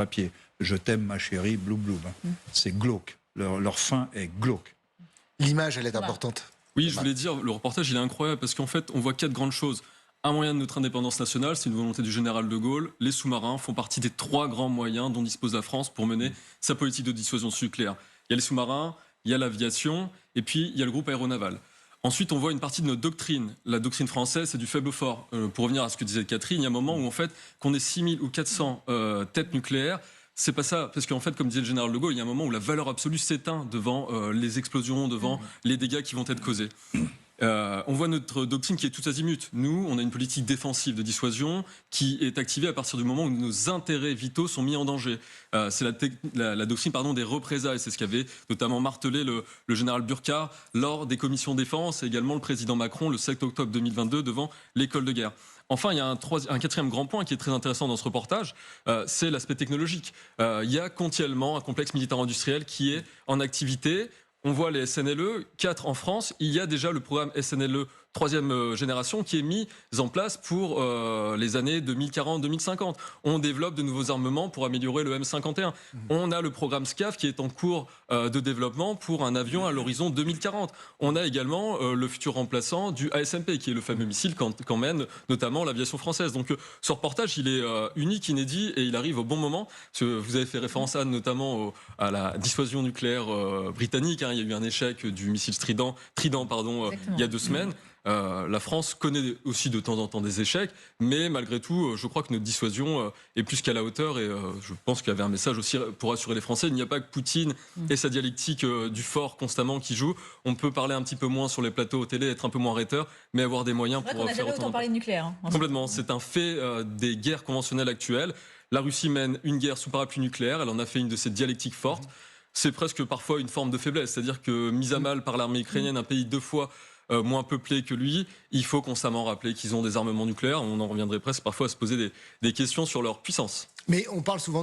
papier. Je t'aime ma chérie, blou blou. C'est glauque. Leur fin est glauque. L'image, elle est importante. Oui, je voulais dire, le reportage, il est incroyable parce qu'en fait, on voit 4 grandes choses. Un moyen de notre indépendance nationale, c'est une volonté du général de Gaulle. Les sous-marins font partie des 3 grands moyens dont dispose la France pour mener sa politique de dissuasion nucléaire. Il y a les sous-marins, il y a l'aviation, et puis il y a le groupe aéronaval. Ensuite, on voit une partie de notre doctrine. La doctrine française, c'est du faible au fort. Pour revenir à ce que disait Catherine, il y a un moment où, en fait, qu'on ait 6000 ou 400 têtes nucléaires, c'est pas ça. Parce qu'en fait, comme disait le général de Gaulle, il y a un moment où la valeur absolue s'éteint devant les explosions, devant les dégâts qui vont être causés. On voit notre doctrine qui est tout azimut. Nous, on a une politique défensive de dissuasion qui est activée à partir du moment où nos intérêts vitaux sont mis en danger. C'est la doctrine des représailles. C'est ce qu'avait notamment martelé le général Burkhardt lors des commissions défense et également le président Macron le 7 octobre 2022 devant l'école de guerre. Enfin, il y a un 4e grand point qui est très intéressant dans ce reportage, c'est l'aspect technologique. Il y a continuellement un complexe militaire-industriel qui est en activité. On voit les SNLE, 4 en France. Il y a déjà le programme SNLE 3e génération qui est mis en place pour les années 2040-2050. On développe de nouveaux armements pour améliorer le M51. On a le programme SCAF qui est en cours de développement pour un avion à l'horizon 2040. On a également le futur remplaçant du ASMP qui est le fameux missile qu'emmène notamment l'aviation française. Donc ce reportage, il est unique, inédit et il arrive au bon moment. Parce que vous avez fait référence, Anne, notamment à la dissuasion nucléaire britannique. Il y a eu un échec du missile Trident il y a 2 semaines. La France connaît aussi de temps en temps des échecs, mais malgré tout, je crois que notre dissuasion est plus qu'à la hauteur et je pense qu'il y avait un message aussi pour rassurer les Français. Il n'y a pas que Poutine et sa dialectique du fort constamment qui joue. On peut parler un petit peu moins sur les plateaux télé, être un peu moins rhéteur, mais avoir des moyens pour faire autant. On parler de nucléaire. Complètement, c'est un fait des guerres conventionnelles actuelles. La Russie mène une guerre sous parapluie nucléaire, elle en a fait une de ses dialectiques fortes. C'est presque parfois une forme de faiblesse, c'est-à-dire que mise à mal par l'armée ukrainienne, un pays 2 fois moins peuplé que lui, il faut constamment rappeler qu'ils ont des armements nucléaires. On en reviendrait presque parfois à se poser des questions sur leur puissance. Mais on parle souvent